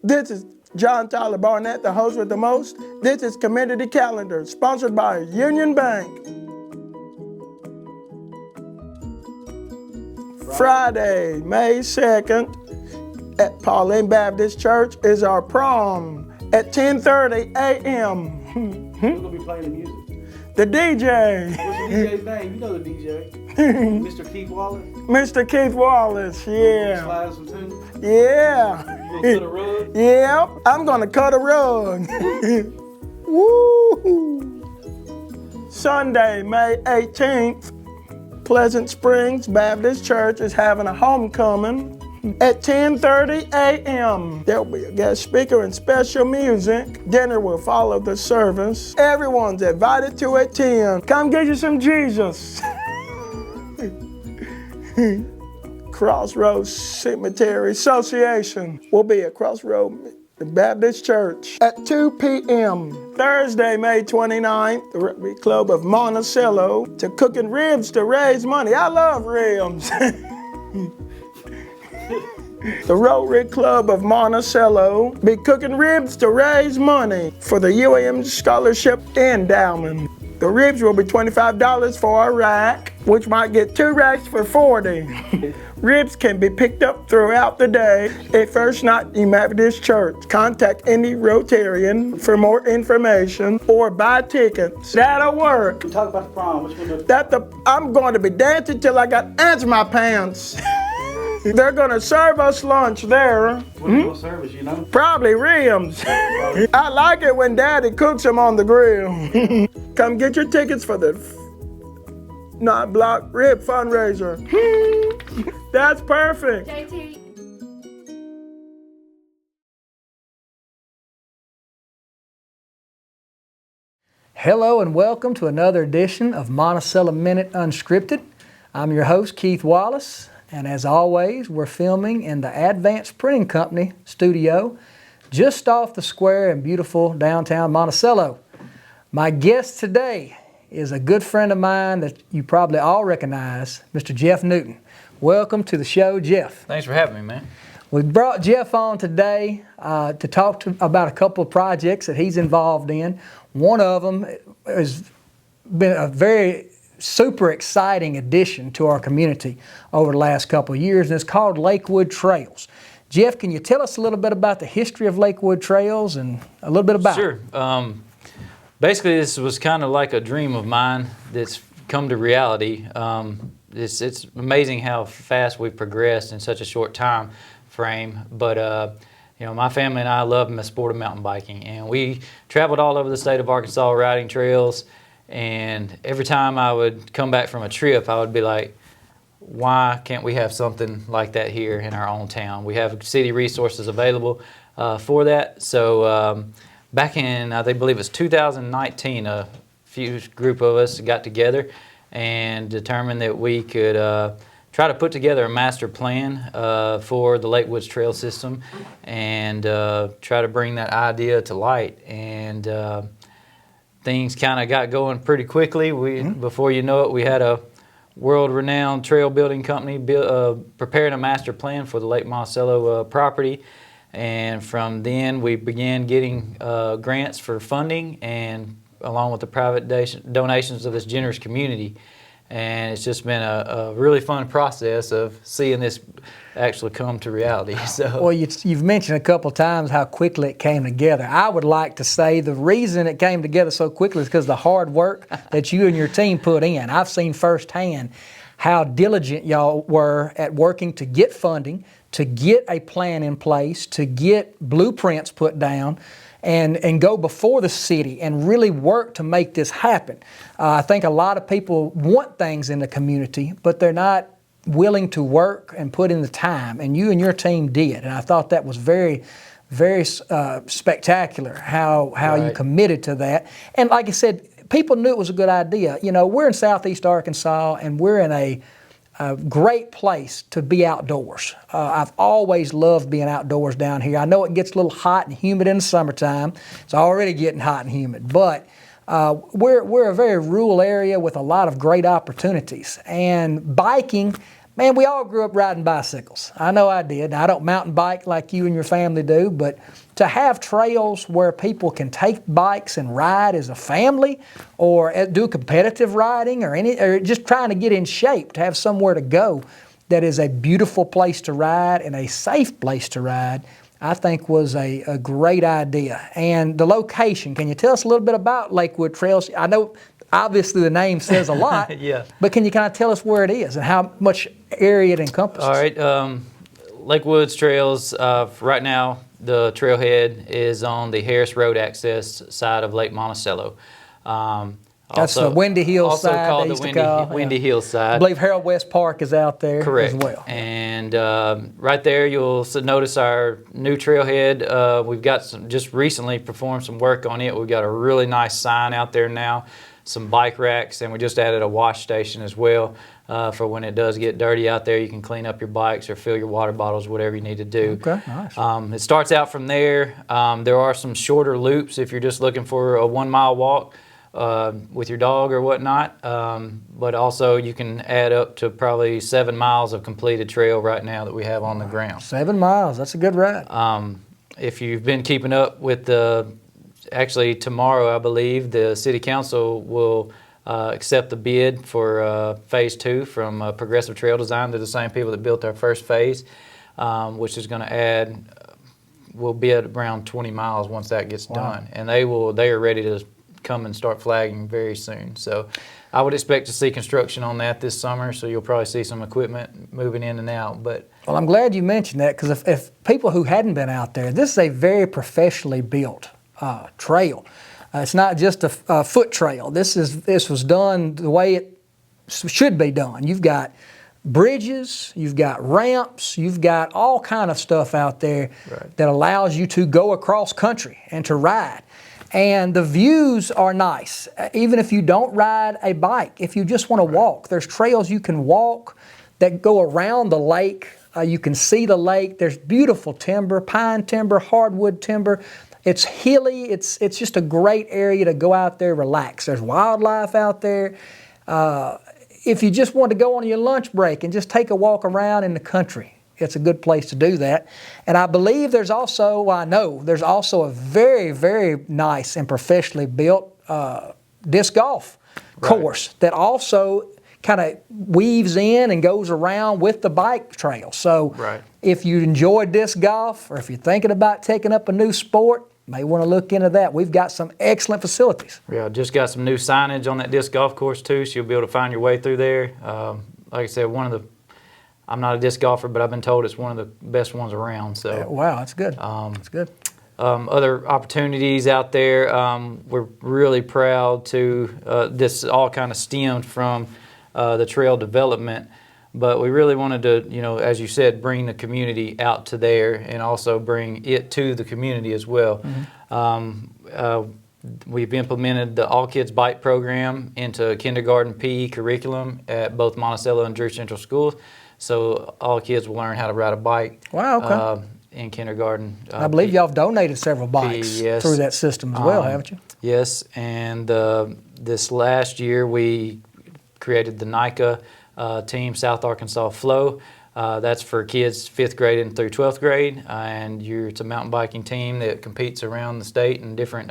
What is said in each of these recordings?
This is John Tyler Barnett, the host with the most. This is Community Calendar, sponsored by Union Bank. Friday, May 2nd, at Pauline Baptist Church is our prom at 10:30 a.m. Who's gonna be playing the music? The DJ. What's the DJ's name? You know the DJ. Mr. Keith Wallace? Mr. Keith Wallace, yeah. Slide some tunes? Yeah. You gonna cut a rug? Yeah, I'm gonna cut a rug. Woo! Sunday, May 18th, Pleasant Springs Baptist Church is having a homecoming at 10:30 a.m. There'll be a guest speaker and special music. Dinner will follow the service. Everyone's invited to attend. Come get you some Jesus. Crossroads Cemetery Association will be at Crossroads Baptist Church at 2 p.m. Thursday, May 29th, the Rugby Club of Monticello to cooking ribs to raise money. I love ribs. The Rotary Club of Monticello be cooking ribs to raise money for the UAM Scholarship Endowment. The ribs will be $25 for a rack, which might get 2 racks for $40. Ribs can be picked up throughout the day at First Night Methodist Church. Contact any Rotarian for more information or buy tickets. That'll work. Talk about the prom. Which one? I'm going to be dancing till I got ants in my pants. They're gonna serve us lunch there. What are your service, you know? Probably ribs. I like it when Daddy cooks them on the grill. Come get your tickets for the Not Block Rib fundraiser. That's perfect. JT. Hello and welcome to another edition of Monticello Minute Unscripted. I'm your host, Keith Wallace. And as always, we're filming in the Advanced Printing Company studio just off the square in beautiful downtown Monticello. My guest today is a good friend of mine that you probably all recognize, Mr. Jeff Newton. Welcome to the show, Jeff. Thanks for having me, man. We brought Jeff on today to talk about a couple of projects that he's involved in. One of them has been a very super exciting addition to our community over the last couple of years, and it's called Lakewoods Trails. Jeff, can you tell us a little bit about the history of Lakewoods Trails and a little bit about it? Sure. Basically, this was kind of like a dream of mine that's come to reality. It's amazing how fast we've progressed in such a short time frame, but you know, my family and I love the sport of mountain biking, and we traveled all over the state of Arkansas riding trails. And every time I would come back from a trip, I would be like, why can't we have something like that here in our own town? We have city resources available for that. So back in, I believe it was 2019, a few group of us got together and determined that we could try to put together a master plan for the Lakewoods Trail system and try to bring that idea to light. And things kind of got going pretty quickly. Before you know it, we had a world-renowned trail building company preparing a master plan for the Lake Monticello property. And from then, we began getting grants for funding, and along with the private donations of this generous community. And it's just been a really fun process of seeing this actually come to reality. So, well, you've mentioned a couple of times how quickly it came together. I would like to say the reason it came together so quickly is because of the hard work that you and your team put in. I've seen firsthand how diligent y'all were at working to get funding, to get a plan in place, to get blueprints put down, and go before the city and really work to make this happen. I think a lot of people want things in the community, but they're not willing to work and put in the time, and you and your team did. And I thought that was very, very spectacular how Right. you committed to that. And like I said, people knew it was a good idea. You know, we're in Southeast Arkansas, and we're in a great place to be outdoors. I've always loved being outdoors down here. I know it gets a little hot and humid in the summertime. It's already getting hot and humid, but we're a very rural area with a lot of great opportunities. And biking man, we all grew up riding bicycles. I know I did. Now, I don't mountain bike like you and your family do, but to have trails where people can take bikes and ride as a family, or do competitive riding, or just trying to get in shape, to have somewhere to go that is a beautiful place to ride and a safe place to ride, I think was a great idea. And the location, can you tell us a little bit about Lakewood Trails? I know obviously the name says a lot, Yeah. but can you kind of tell us where it is and how much area it encompasses? All right, Lakewoods Trails, right now the trailhead is on the Harris Road access side of Lake Monticello. That's the Windy Hill also side. called they the used to call, Windy yeah. Hill side. I believe Harold West Park is out there Correct. as well. And right there you'll notice our new trailhead. We've got just recently performed some work on it. We've got a really nice sign out there now, some bike racks, and we just added a wash station as well for when it does get dirty out there. You can clean up your bikes or fill your water bottles, whatever you need to do. Okay, nice. It starts out from there. There are some shorter loops if you're just looking for a 1 mile walk with your dog or whatnot, but also you can add up to probably 7 miles of completed trail right now that we have on the ground. 7 miles, that's a good ride. If you've been keeping up with actually tomorrow I believe the City Council will accept the bid for Phase 2 from Progressive Trail Design. They're the same people that built our first phase, which is going to add, we'll be at around 20 miles once that gets done. And they are ready to come and start flagging very soon. So I would expect to see construction on that this summer, so you'll probably see some equipment moving in and out. But well, I'm glad you mentioned that, because if people who hadn't been out there, this is a very professionally built trail. It's not just a foot trail. This was done the way it should be done. You've got bridges, you've got ramps, you've got all kind of stuff out there that allows you to go across country and to ride. And the views are nice. Even if you don't ride a bike, if you just want to walk, there's trails you can walk that go around the lake. You can see the lake. There's beautiful timber, pine timber, hardwood timber. It's hilly. It's just a great area to go out there, relax. There's wildlife out there. If you just want to go on your lunch break and just take a walk around in the country, it's a good place to do that. And I believe there's also, I know, there's also a very, very nice and professionally built disc golf course that also kind of weaves in and goes around with the bike trail. So if you enjoy disc golf, or if you're thinking about taking up a new sport, may want to look into that. We've got some excellent facilities. Yeah, just got some new signage on that disc golf course too, so you'll be able to find your way through there. Like I said, I'm not a disc golfer, but I've been told it's one of the best ones around. So wow, that's good. That's good. Other opportunities out there, we're really proud to, this all kind of stemmed from the trail development, but we really wanted to, as you said, bring the community out to there and also bring it to the community as well. We've implemented the All Kids Bike program into kindergarten PE curriculum at both Monticello and Drew Central Schools. So all kids will learn how to ride a bike. Wow, okay. In kindergarten. I believe y'all have donated several bikes through that system as well, haven't you? Yes, and this last year we created the NICA team, South Arkansas Flow. That's for kids 5th grade and through 12th grade, and it's a mountain biking team that competes around the state in different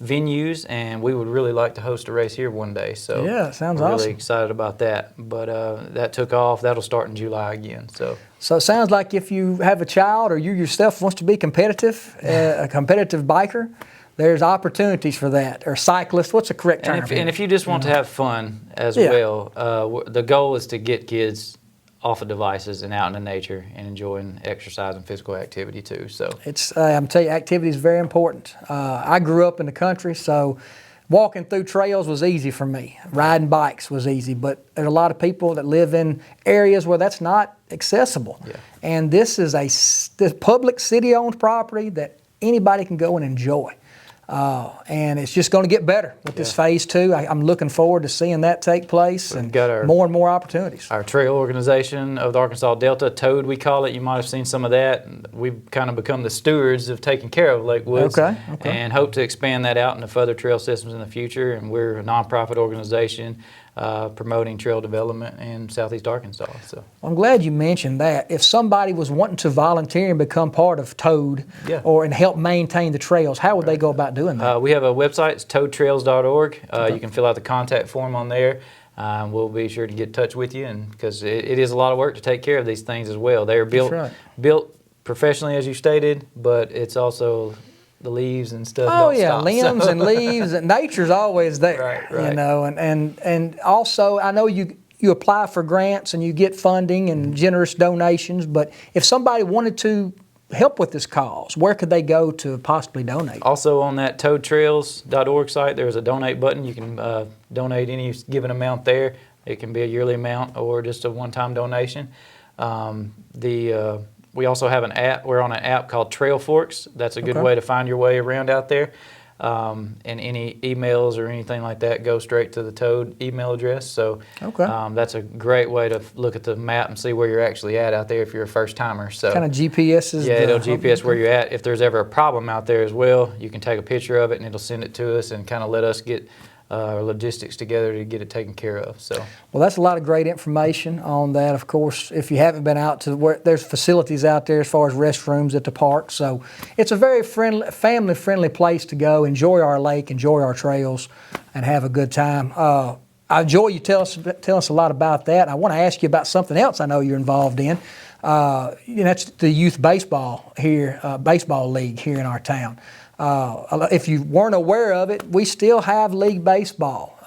venues, and we would really like to host a race here one day. So yeah, sounds we're awesome. really excited about that. But that took off. That'll start in July again. So it sounds like if you have a child or you yourself wants to be competitive, a competitive biker, there's opportunities for that. Or cyclist, what's the correct term? And if you just want to have fun as well, the goal is to get kids off of devices and out in the nature and enjoying exercise and physical activity too. So I'm telling you, activity is very important. I grew up in the country, so walking through trails was easy for me. Riding bikes was easy, but there's a lot of people that live in areas where that's not accessible. Yeah. And this is this public city-owned property that anybody can go and enjoy. And it's just going to get better with this Phase 2. I'm looking forward to seeing that take place and more and more opportunities. Our trail organization of the Arkansas Delta, TOAD we call it, you might have seen some of that. We've kind of become the stewards of taking care of Lakewoods and hope to expand that out into further trail systems in the future. And we're a nonprofit organization promoting trail development in Southeast Arkansas. So I'm glad you mentioned that. If somebody was wanting to volunteer and become part of Toad Yeah. and help maintain the trails, how would they go about doing that? we have a website, it's toadtrails.org. You can fill out the contact form on there. We'll be sure to get in touch with you, and because it is a lot of work to take care of these things as well. They are built professionally, as you stated, but it's also the leaves and stuff. Oh don't yeah, stop, limbs so. and leaves, and nature's always there. Right. You know, and also I know you apply for grants and you get funding and generous donations. But if somebody wanted to help with this cause, where could they go to possibly donate? Also on that toadtrails.org site, there's a donate button. You can donate any given amount there. It can be a yearly amount or just a one-time donation. We also have an app. We're on an app called Trail Forks. That's a good way to find your way around out there. And any emails or anything like that go straight to the Toad email address. So that's a great way to look at the map and see where you're actually at out there if you're a first timer. So kind of GPS is it'll GPS where you're at. If there's ever a problem out there as well, you can take a picture of it and it'll send it to us and kind of let us get logistics together to get it taken care of. So well, that's a lot of great information on that. Of course, if you haven't been out to where there's facilities out there as far as restrooms at the park, so it's a very friendly, family-friendly place to go. Enjoy our lake, enjoy our trails, and have a good time. I enjoy you tell us a lot about that. I want to ask you about something else I know you're involved in. That's the youth baseball here, baseball league here in our town. If you weren't aware of it, we still have league baseball.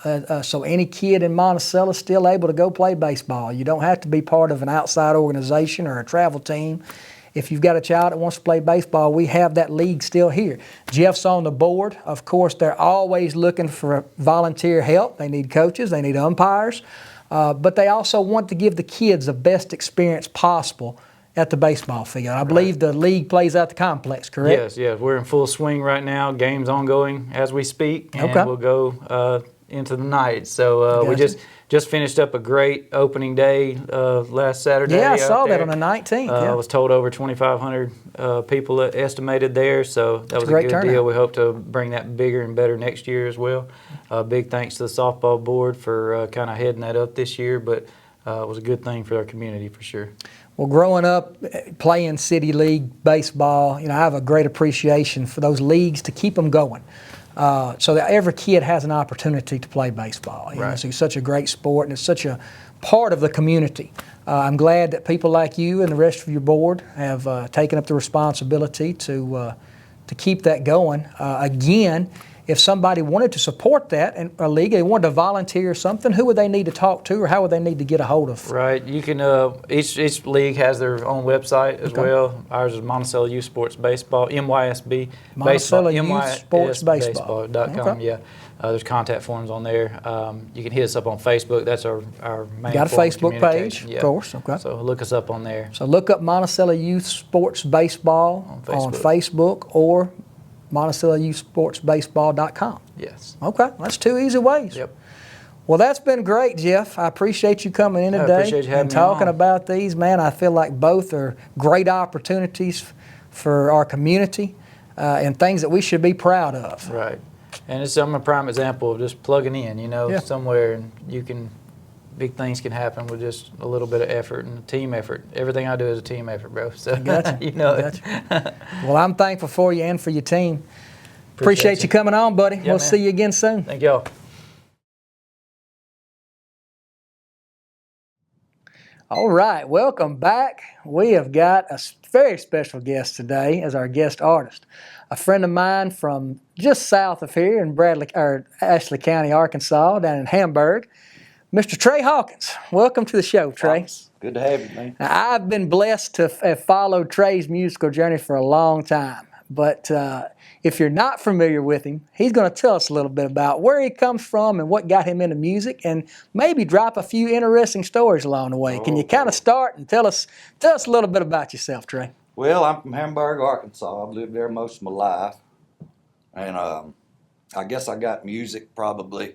So any kid in Monticello is still able to go play baseball. You don't have to be part of an outside organization or a travel team. If you've got a child that wants to play baseball, we have that league still here. Jeff's on the board. Of course, they're always looking for volunteer help. They need coaches, they need umpires, but they also want to give the kids the best experience possible at the baseball field. I believe the league plays at the complex, correct? Yes. We're in full swing right now. Game's ongoing as we speak, and we'll go into the night. So we just finished up a great opening day last Saturday. Yeah, I saw there. that on the 19th. I was told over 2,500 people estimated there, so that was a good turnout. deal. We hope to bring that bigger and better next year as well. Big thanks to the softball board for kind of heading that up this year, but it was a good thing for our community for sure. Well, growing up playing city league baseball, I have a great appreciation for those leagues to keep them going, so that every kid has an opportunity to play baseball. It's such a great sport, and it's such a part of the community. I'm glad that people like you and the rest of your board have taken up the responsibility to keep that going. Again, if somebody wanted to support that in a league, they wanted to volunteer or something, who would they need to talk to, or how would they need to get a hold of? Right. You can. Each league has their own website as well. Ours is Monticello Youth Sports Baseball, MYSB. Monticello Youth Sports Baseball. .com. Yeah. There's contact forms on there. You can hit us up on Facebook. That's our main. Got a form of Facebook page, communication. of course. Okay. So look us up on there. So look up Monticello Youth Sports Baseball on Facebook or MonticelloYouthSportsBaseball.com. Yes. Okay, that's two easy ways. Yep. Well, that's been great, Jeff. I appreciate you coming in today appreciate you having and me talking on. about these. Man, I feel like both are great opportunities for our community and things that we should be proud of. Right. And I'm a prime example of just plugging in, somewhere, and big things can happen with just a little bit of effort and a team effort. Everything I do is a team effort, bro. So Gotcha. Gotcha. Well, I'm thankful for you and for your team. Appreciate you coming on, buddy. Yeah, we'll man. see you again soon. Thank y'all. All right, welcome back. We have got a very special guest today as our guest artist. A friend of mine from just south of here in Ashley County, Arkansas, down in Hamburg, Mr. Trey Hawkins. Welcome to the show, Trey. Good to have you, man. Now, I've been blessed to have followed Trey's musical journey for a long time, but if you're not familiar with him, he's going to tell us a little bit about where he comes from and what got him into music, and maybe drop a few interesting stories along the way. Can you kind of start and tell us a little bit about yourself, Trey? Well, I'm from Hamburg, Arkansas. I've lived there most of my life, and I guess I got music probably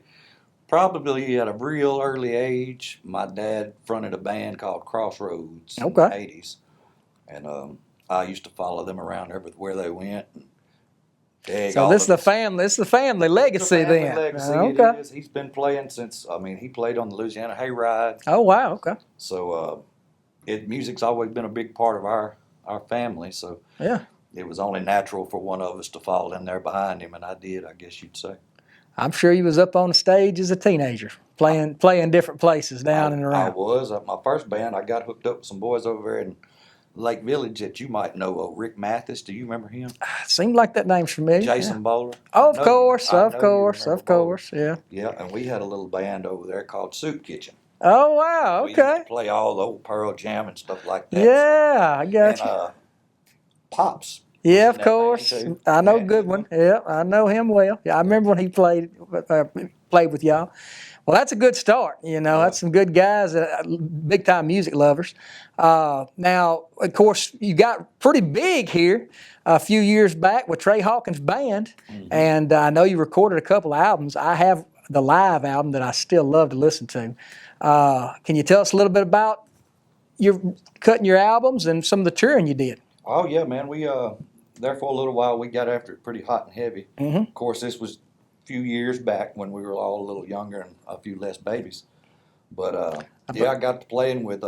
at a real early age. My dad fronted a band called Crossroads in the 80s, and I used to follow them around everywhere they went. And Dig So all this is of the his- family. This is the family legacy It's a family then. legacy. It Okay. is. He's been playing since. I mean, he played on the Louisiana Hayride. Oh wow. Okay. So music's always been a big part of our family. So Yeah. it was only natural for one of us to fall in there behind him, and I did. I guess you'd say. I'm sure you was up on the stage as a teenager, playing different places down and I around. was my first band. I got hooked up with some boys over there in Lake Village that you might know. Rick Mathis. Do you remember him? Seemed like that name's familiar. Jason Bowler. Oh, I of know course, I of know you course, remember of Bowler. course. Yeah. Yeah, and we had a little band over there called Soup Kitchen. Oh wow. We used to Okay. play all the old Pearl Jam and stuff like that. Yeah, I got So, you. and Pops. Yeah, was of in that band, course. too. I know Yeah, Goodwin. Yeah, I know him well. Yeah, I remember when he played with y'all. Well, that's a good start. You know, that's some good guys, big time music lovers. Now, of course, you got pretty big here a few years back with Trey Hawkins' band, and I know you recorded a couple of albums. I have the live album that I still love to listen to. Can you tell us a little bit about your cutting your albums and some of the touring you did? Oh yeah, man. We there for a little while. We got after it pretty hot and heavy. Mm-hmm. Of course, this was a few years back when we were all a little younger and a few less babies. But yeah, I got to playing with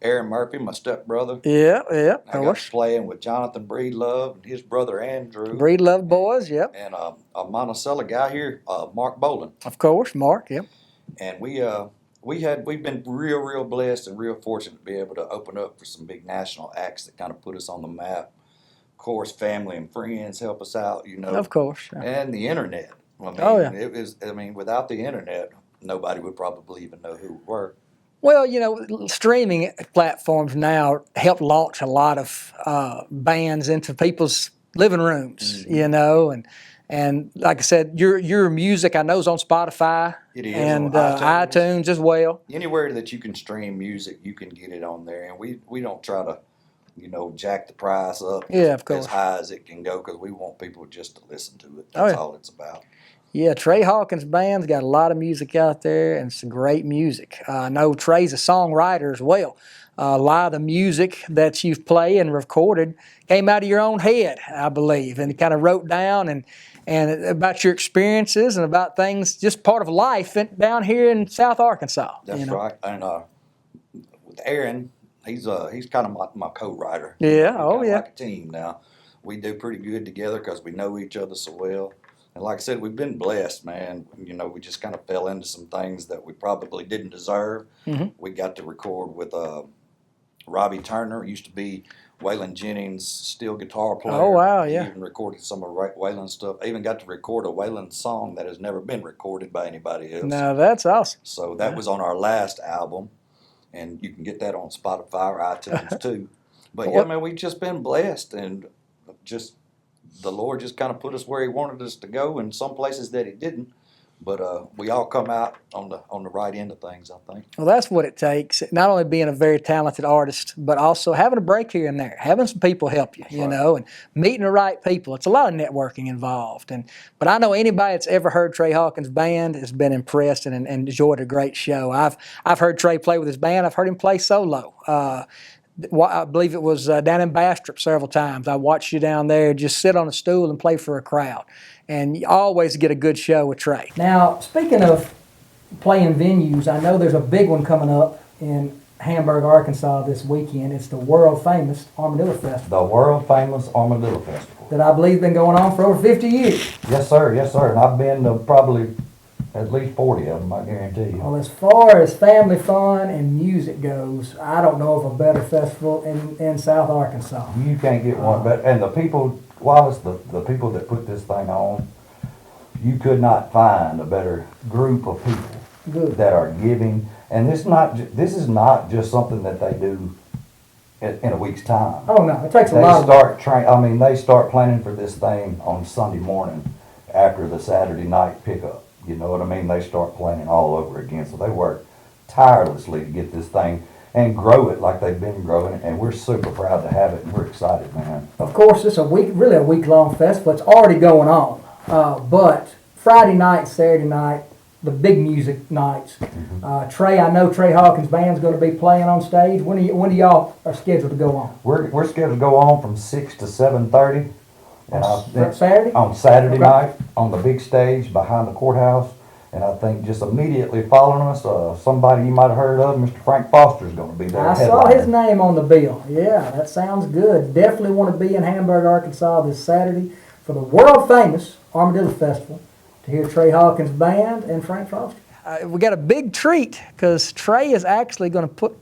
Aaron Murphy, my stepbrother. Yeah, of I got course. to playing with Jonathan Breedlove and his brother Andrew. Breedlove Boys, yep. And a Monticello guy here, Mark Bolin. Of course, Mark, yep. And we've been real blessed and real fortunate to be able to open up for some big national acts that kind of put us on the map. Of course, family and friends help us out, you know. Of course. Yeah. And the internet. I mean, Oh, yeah. it was. I mean, without the internet, nobody would probably even know who we were. Well, you know, streaming platforms now help launch a lot of bands into people's living rooms, you know, and like I said, your music I know is on Spotify. It is and on iTunes as well. Anywhere that you can stream music, you can get it on there. And we don't try to, you know, jack the price up Yeah, of course. as high as it can go because we want people just to listen to it. Oh, That's yeah. all it's about. Yeah, Trey Hawkins' band's got a lot of music out there, and some great music. I know Trey's a songwriter as well. A lot of the music that you've played and recorded came out of your own head, I believe, and kind of wrote down and about your experiences and about things, just part of life down here in South Arkansas. That's you know? right. And with Aaron, he's kind of my co-writer. Yeah, We're oh, kinda yeah. like a team now. We do pretty good together because we know each other so well. And like I said, we've been blessed, man. You know, we just kind of fell into some things that we probably didn't deserve. Mhm. We got to record with Robbie Turner. Used to be Waylon Jennings' steel guitar player. Oh, wow, yeah. He even recorded some of Waylon's stuff. I even got to record a Waylon song that has never been recorded by anybody else. Now, that's awesome. So that was on our last album, and you can get that on Spotify or iTunes too. But yeah, man, we've just been blessed, and just the Lord just kind of put us where He wanted us to go, and some places that He didn't. But we all come out on the right end of things, I think. Well, that's what it takes. Not only being a very talented artist, but also having a break here and there, having some people help you, you right. know, and meeting the right people. It's a lot of networking involved. But I know anybody that's ever heard Trey Hawkins' band has been impressed and enjoyed a great show. I've heard Trey play with his band. I've heard him play solo. I believe it was down in Bastrop several times. I watched you down there just sit on a stool and play for a crowd. And you always get a good show with Trey. Now, speaking of playing venues, I know there's a big one coming up in Hamburg, Arkansas this weekend. It's the world famous Armadillo Festival The world famous Armadillo Festival. that I believe has been going on for over 50 years. Yes, sir. Yes, sir. And I've been to probably at least 40 of them, I guarantee you. Well, as far as family fun and music goes, I don't know of a better festival in South Arkansas. You can't get one better. And the people, Wallace, the people that put this thing on, you could not find a better group of people Good. that are giving. And this is not just something that they do in a week's time. Oh, no, it takes a They lot of they start planning for this thing on Sunday morning after the Saturday night pickup. You know what I mean? They start planning all over again. So they work tirelessly to get this thing and grow it like they've been growing it. And we're super proud to have it, and we're excited, man. Of course, it's really a week-long festival. It's already going on. But Friday night, Saturday night, the big music nights. Trey, I know Trey Hawkins' band's going to be playing on stage. When do y'all are scheduled to go on? We're scheduled to go on from 6 to 7:30. And Saturday? On Saturday Okay. night, on the big stage behind the courthouse. And I think just immediately following us, somebody you might have heard of, Mr. Frank Foster's going to be there. I saw his name on the bill. Yeah, that sounds good. Definitely want to be in Hamburg, Arkansas this Saturday for the world famous Armadillo Festival to hear Trey Hawkins' band and Frank Foster. We got a big treat because Trey is actually going to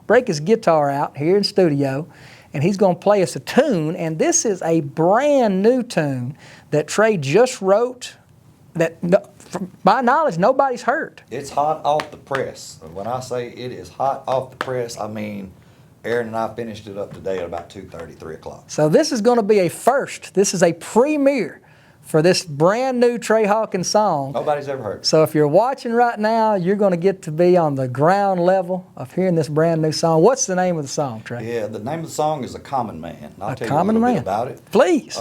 break his guitar out here in studio, and he's going to play us a tune. And this is a brand new tune that Trey just wrote that, from my knowledge, nobody's heard. It's hot off the press. When I say it is hot off the press, I mean Aaron and I finished it up today at about 2:30, 3 o'clock. So this is going to be a first. This is a premiere for this brand new Trey Hawkins song. Nobody's ever heard it. So if you're watching right now, you're going to get to be on the ground level of hearing this brand new song. What's the name of the song, Trey? Yeah, the name of the song is A Common Man. And I'll A tell Common you a little Man. bit about it. Please.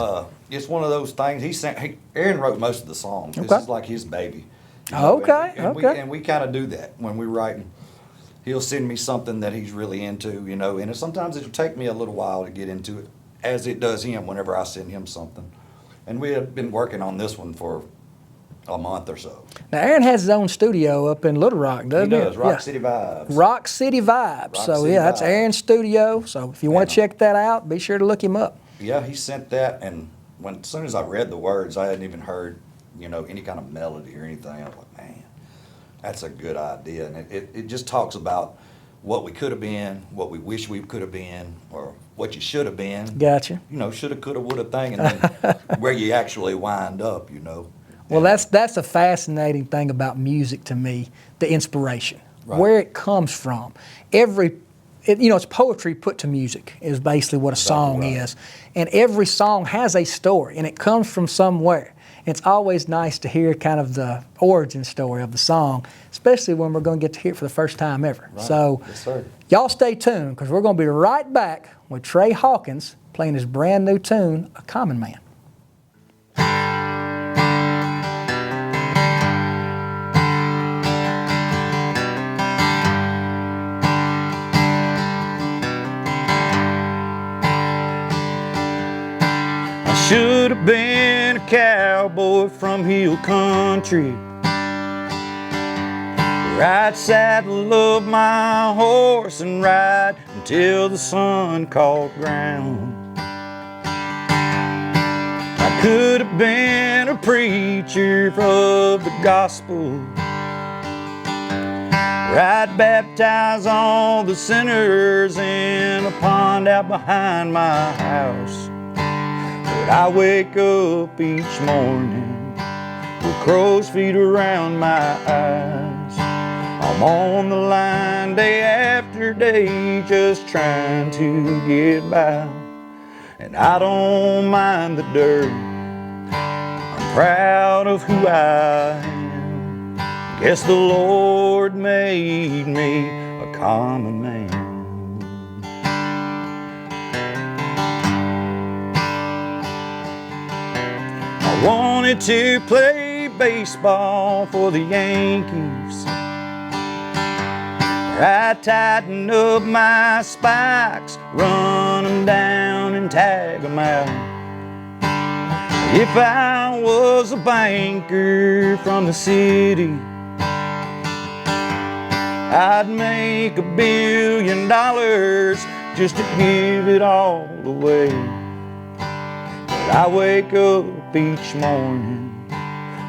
It's one of those things. Aaron wrote most of the songs. This Okay. is like his baby. Okay, and we kind of do that when we're writing. He'll send me something that he's really into, and sometimes it'll take me a little while to get into it, as it does him whenever I send him something. And we have been working on this one for a month or so. Now, Aaron has his own studio up in Little Rock, doesn't he? He does, Rock Yeah. City Vibes. Rock City Vibes. Rock So, City yeah, that's Vibes. Aaron's studio. So, if you want to Yeah. check that out, be sure to look him up. Yeah, he sent that, and as soon as I read the words, I hadn't even heard, any kind of melody or anything. I was like, man, that's a good idea. And it just talks about what we could have been, what we wish we could have been, or what you should have been. Gotcha. Shoulda, coulda, woulda thing, and then where you actually wind up, Well, that's a fascinating thing about music to me, the inspiration, Right. where it comes from. It's poetry put to music is basically what a song right. is. And every song has a story, and it comes from somewhere. It's always nice to hear kind of the origin story of the song, especially when we're going to get to hear it for the first time ever. Right. So Yes, sir. y'all stay tuned because we're going to be right back with Trey Hawkins playing his brand new tune, A Common Man. Should have been a cowboy from hill country. Right saddle of my horse and ride until the sun caught ground. I could have been a preacher of the gospel. Right, baptize all the sinners in a pond out behind my house. But I wake up each morning with crow's feet around my eyes. I'm on the line day after day just trying to get by. And I don't mind the dirt, I'm proud of who I am. Guess the Lord made me a common man. I wanted to play baseball for the Yankees. I tighten up my spikes, run them down and tag them out. If I was a banker from the city, I'd make $1 billion just to give it all away. But I wake up each morning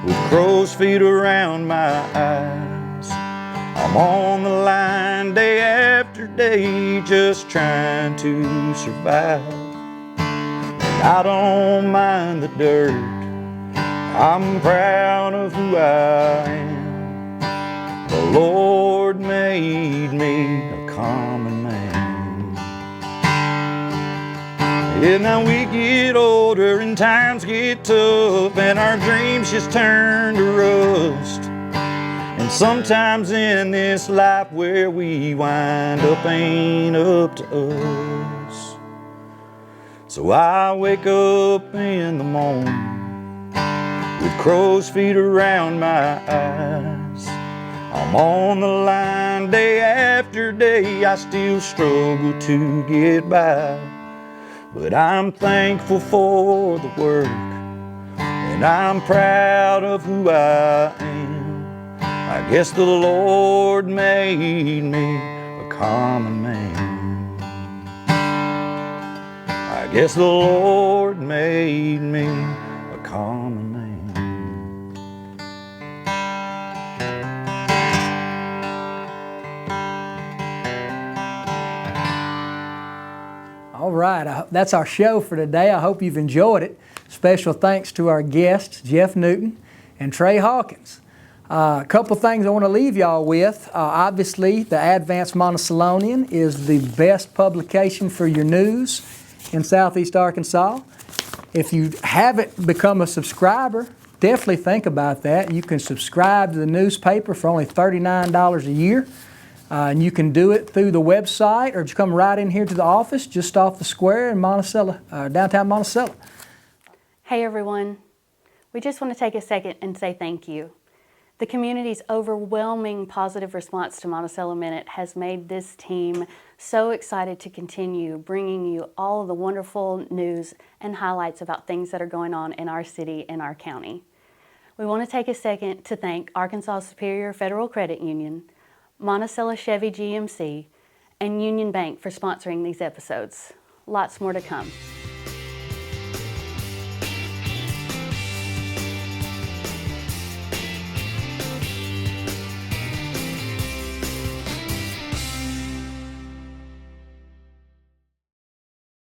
with crow's feet around my eyes. I'm on the line day after day just trying to survive. And I don't mind the dirt, I'm proud of who I am. The Lord made me a common man. Yeah, now we get older and times get tough and our dreams just turn to rust. And sometimes in this life where we wind up ain't up to us. So I wake up in the morning with crow's feet around my eyes. I'm on the line day after day, I still struggle to get by. but I'm thankful for the work, and I'm proud of who I am. I guess the Lord made me a common man. I guess the Lord made me a common man. All right, that's our show for today. I hope you've enjoyed it. Special thanks to our guests, Jeff Newton and Trey Hawkins. A couple things I want to leave y'all with. Obviously, the Advanced Monticellonian is the best publication for your news in Southeast Arkansas. If you haven't become a subscriber, definitely think about that. You can subscribe to the newspaper for only $39 a year. And you can do it through the website, or just come right in here to the office just off the square in Monticello, downtown Monticello. Hey everyone, we just want to take a second and say thank you. The community's overwhelming positive response to Monticello Minute has made this team so excited to continue bringing you all of the wonderful news and highlights about things that are going on in our city and our county. We want to take a second to thank Arkansas Superior Federal Credit Union, Monticello Chevy GMC, and Union Bank for sponsoring these episodes. Lots more to come.